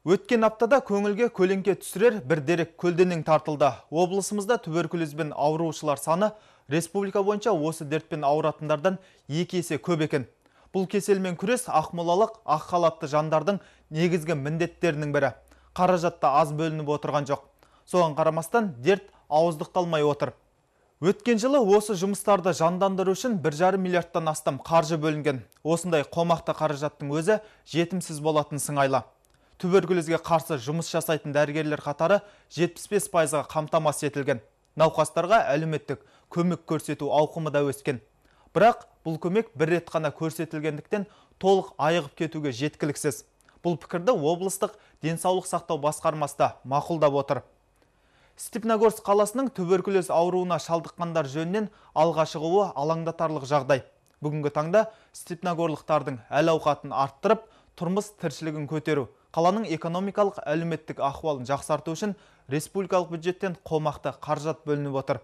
Өткен аптада көңілге көлеңке түсірер бір дерек көлденең тартылды. Облысымызда туберкулезбен ауырушылар саны республика бойынша осы дертпен ауыратындардан 2 есе көп екен. Бұл кеселмен күрес ақмолалық ақ халатты жандардың негізгі міндеттерінің бірі. Қаражатта аз бөлініп отырған жоқ. Соған қарамастан дерт ауыздықталмай отыр. Өткен жылы осы жұмыстарды жандандыру үшін 1,5 миллиардтан астам қаржы бөлінген. Осындай қомақты қаражаттың өзі жетімсіз болатын сыңайлы. Туберкулезге қарсы жұмыс жасайтын дәрігерлер қатары 75%-ға қамтамасыз етілген. Науқастарға әлеуметтік көмек көрсету ауқымы да өскен. Бірақ бұл көмек бір рет қана көрсетілгендіктен толық айығып кетуге жеткіліксіз. Бұл пікірді облыстық денсаулық сақтау басқармасы да мақұлдап отыр. Степногорск қаласының туберкулез ауруына шалдыққандар жөнінен алға шығуы алаңдатарлық жағдай. Бүгінгі таңда степногорлықтардың әл-ауқатын арттырып, тұрмыс тіршілігін көтеру, қаланың экономикалық әлеуметтік ахуалын жақсарту үшін республикалық бюджеттен қомақты қаражат бөлініп отыр.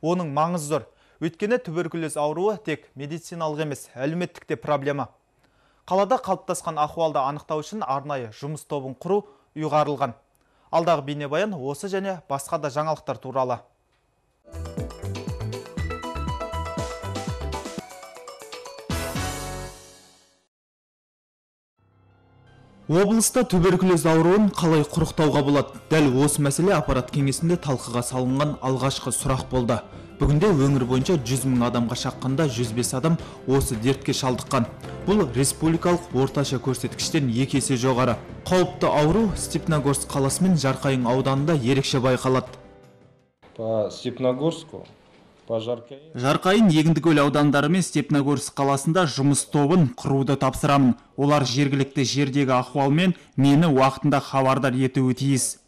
Оның маңызы зор. Өйткені туберкулез ауруы тек медициналық емес, әлеуметтік те проблема. Қалада қалыптасқан ахуалды анықтау үшін арнайы жұмыс тобын құру ұйғарылған. Алдағы бейнебаян осы және басқа да жаңалықтар туралы. Облыста туберкулез ауруын қалай құрықтауға болады? Дәл осы мәселе аппарат кеңесінде талқыға салынған алғашқы сұрақ болды. Бүгінде өңір бойынша 100 мың адамға шаққанда 105 адам осы дертке шалдыққан. Бұл республикалық орташа көрсеткіштен 2 есе жоғары. Қауіпті ауру Степногорск қаласы мен Жарқайың ауданында ерекше байқалады. По Степногорску, Жарқайың, Егіндікөл аудандары мен Степногорск қаласында жұмыс тобын құруды тапсырамын. Олар жергілікті жердегі ахуалмен мені уақытында хабардар етуі тиіс.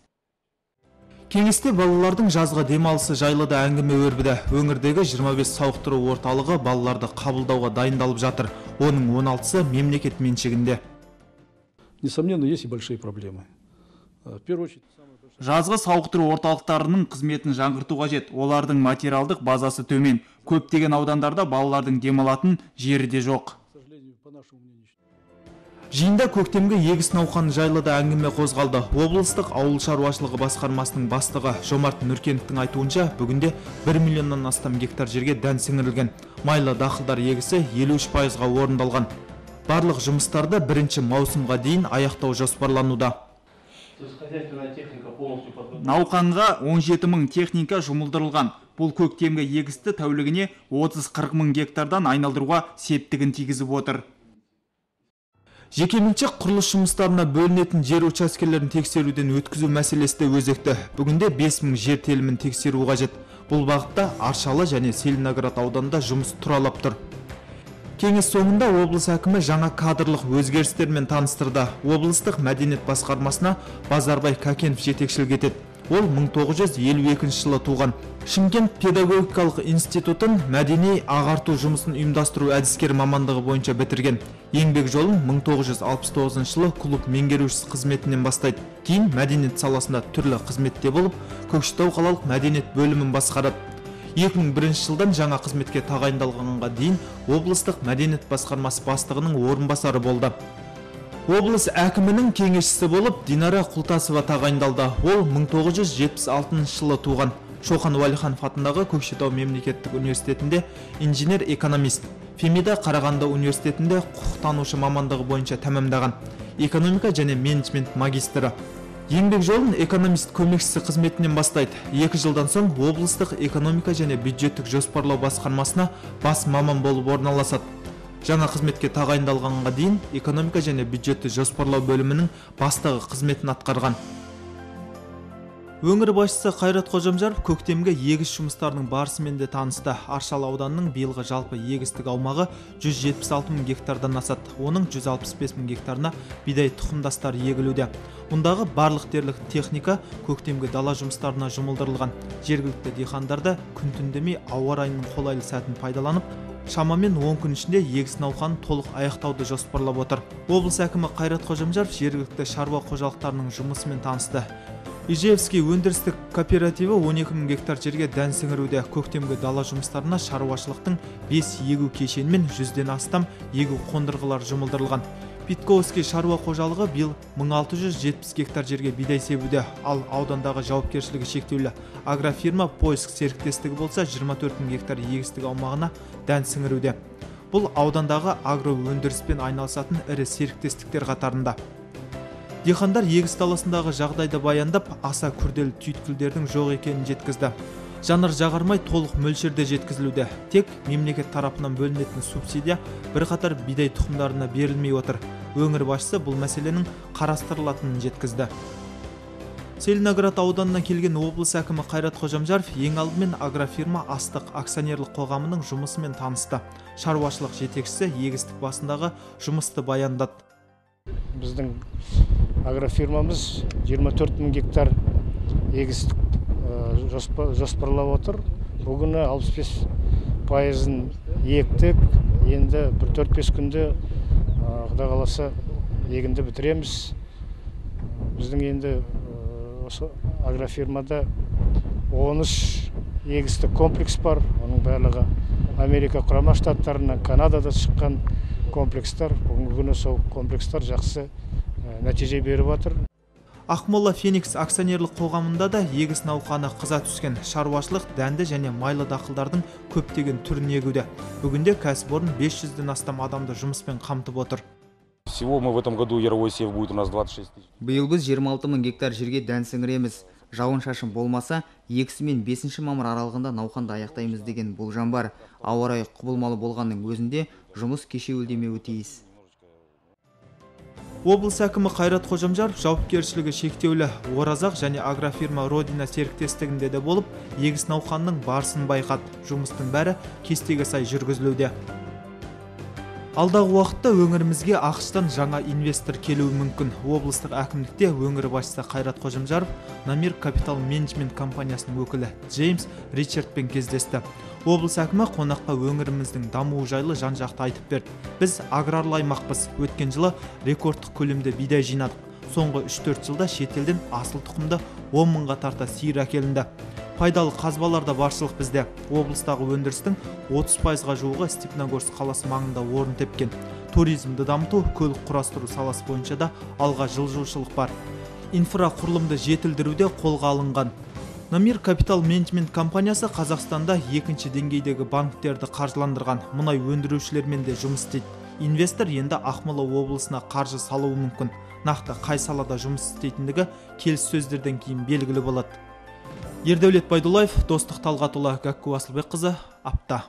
Кеңесте балалардың жазғы демалысы жайлы да әңгіме өрбіді. Өңірдегі 25 сауықтыру орталығы балаларды қабылдауға дайындалып жатыр. Оның 16-сы мемлекет меншігінде. Несомненно, есть и большие проблемы. В первую очередь, Жазғы сауықтыру орталықтарының қызметін жаңғырту қажет. Олардың материалдық базасы төмен. Көптеген аудандарда балалардың демалатын жері де жоқ. Жиында көктемгі егіс науқаны жайлы да әңгіме қозғалды. Облыстық ауыл шаруашылығы басқармасының бастығы Жомарт Нұркеновтің айтуынша, бүгінде 1 миллионнан астам гектар жерге дән сіңірілген. Майлы дақылдар егісі 53%-ға орындалған. Барлық жұмыстарды 1 маусымға дейін аяқтау жоспарлануда. Науқанға 17 мың техника жұмылдырылған. Бұл көктемгі егісті тәулігіне 30-40 мың гектардан айналдыруға септігін тигізіп отыр. Жекеменшік құрылыс жұмыстарына бөлінетін жер учаскелерін тексеруден өткізу мәселесі де өзекті. Бүгінде 5000 жер телімін тексеру қажет. Бұл бағытта Аршалы және Целиноград ауданында жұмыс тұралап тұр. Кеңес соңында облыс әкімі жаңа кадрлық өзгерістермен таныстырды. Облыстық мәдениет басқармасына Базарбай Кәкенов жетекшілік етеді. Ол 1952 жылы туған. Шымкент педагогикалық институтын мәдени ағарту жұмысын ұйымдастыру әдіскер мамандығы бойынша бітірген. Еңбек жолын 1969 жылы клуб меңгерушісі қызметінен бастайды. Кейін мәдениет саласында түрлі қызметте болып, Көкшетау қалалық мәдениет бөлімін басқарады. 2001 жылдан жаңа қызметке тағайындалғанға дейін облыстық мәдениет басқармасы бастығының орынбасары болды. Облыс әкімінің кеңесшісі болып Динара Құлтасова тағайындалды. Ол 1976 жылы туған. Шоқан Уәлиханов атындағы Көкшетау мемлекеттік университетінде инженер-экономист. Фемида Қарағанды университетінде құқықтанушы мамандығы бойынша тәмамдаған. Экономика және менеджмент магистрі. Еңбек жолын экономист көмекшісі қызметінен бастайды. 2 жылдан соң облыстық экономика және бюджеттік жоспарлау басқармасына бас маман болып орналасады. Жаңа қызметке тағайындалғанға дейін экономика және бюджетті жоспарлау бөлімінің бастығы қызметін атқарған. Өңір басшысы Қайрат Қожамжаров көктемгі егіс жұмыстарының барысымен де танысты. Аршалы ауданының биылғы жалпы егістік аумағы 176 мың гектардан асады. Оның 165 мың гектарына бидай тұқымдастары егілуде. Мұндағы барлық дерлік техника көктемгі дала жұмыстарына жұмылдырылған. Жергілікті диқандар күн түндемей ауа райының қолайлы сәтін пайдаланып, шамамен 10 күн ішінде егіс науқанын толық аяқтауды жоспарлап отыр. Облыс әкімі Қайрат Қожамжаров жергілікті шаруа қожалықтарының жұмысымен танысты. Ижевский өндірістік кооперативі 12 мың гектар жерге дән сіңіруде. Көктемгі дала жұмыстарына шаруашылықтың 5 егу кешені мен 100-ден астам егу қондырғылар жұмылдырылған. Питковский шаруа қожалығы биыл 1670 гектар жерге бидай себуде, ал аудандағы жауапкершілігі шектеулі агрофирма Поиск серіктестігі болса 24 000 гектар егістік аумағына дән сіңіруде. Бұл аудандағы агро өндіріспен айналысатын ірі серіктестіктер қатарында. Диқандар егіс даласындағы жағдайды баяндап, аса күрделі түйткілдердің жоқ екенін жеткізді. Жанар жағармай толық мөлшерде жеткізілуде. Тек мемлекет тарапынан бөлінетін субсидия бірқатар бидай тұқымдарына берілмей отыр. Өңір басшысы бұл мәселенің қарастырылатынын жеткізді. Целиноград ауданына келген облыс әкімі Қайрат Қожамжаров ең алдымен агрофирма Астық акционерлік қоғамының жұмысымен танысты. Шаруашылық жетекшісі егістік басындағы жұмысты баяндады. Біздің агрофирмамыз 24 000 гектар егістік жоспарлап отыр. Бүгіні 65%-ын ектік. Енді 4-5 күнде Құдай қаласа егінді бітіреміз. Біздің енді осы агрофирмада 13 егістік комплекс бар. Оның барлығы Америка құрама штаттарынан, Канадада шыққан комплекстар. Бүгінгі күні сол комплекстар жақсы нәтиже беріп отыр. Ақмола Феникс акционерлік қоғамында да егіс науқаны қыза түскен. Шаруашылық дәнді және майлы дақылдардың көптеген түрін егуде. Бүгінде кәсіпорын 500-ден астам адамды жұмыспен қамтып отыр. Всего мы в этом году яровой сев будет у нас 26 000. Биыл біз 26 000 гектар жерге дән сіңіреміз. Жауын шашын болмаса, 2 мен 5 мамыр аралығында науқанды аяқтаймыз деген болжам бар. Ауа райы құбылмалы болғанның өзінде жұмыс кешеуілдемеуі тиіс. Облыс әкімі Қайрат Қожамжаров жауапкершілігі шектеулі Оразақ және агрофирма Родина серіктестігінде де болып, егіс науқанның барысын байқады. Жұмыстың бәрі кестеге сай жүргізілуде. Алдағы уақытта өңірімізге ақштан жаңа инвестор келуі мүмкін. Облыстық әкімдікте өңір басшысы Қайрат Қожамжаров Намир Капитал Менеджмент компаниясының өкілі Джеймс Ричардпен кездесті. Облыс әкімі қонаққа өңіріміздің дамуы жайлы жан-жақты айтып берді. Біз аграрлы аймақпыз. Өткен жылы рекордтық көлемде бидай жинадық. Соңғы 3-4 жылда шетелден асыл тұқымды 10 000-ға тарта сиыр әкелінді. Пайдалы қазбаларда баршылық бізде. Облыстағы өндірістің 30%-ға жуығы Степногорск қаласы маңында орын тепкен. Туризмді дамыту, көлік құрастыру саласы бойынша да алға жылжушылық бар. Инфрақұрылымды жетілдіруде қолға алынған. Намир Капитал Менеджмент компаниясы Қазақстанда екінші деңгейдегі банктерді қаржыландырған. Мұнай өндірушілермен де жұмыс істейді. Инвестор енді Ақмола облысына қаржы салуы мүмкін. Нақты қай салада жұмыс істейтіндігі келіссөздерден кейін белгілі болады. Ердәулет Байдуллаев, Достық Талғатұлы, Гәкку Асылбекқызы, Апта.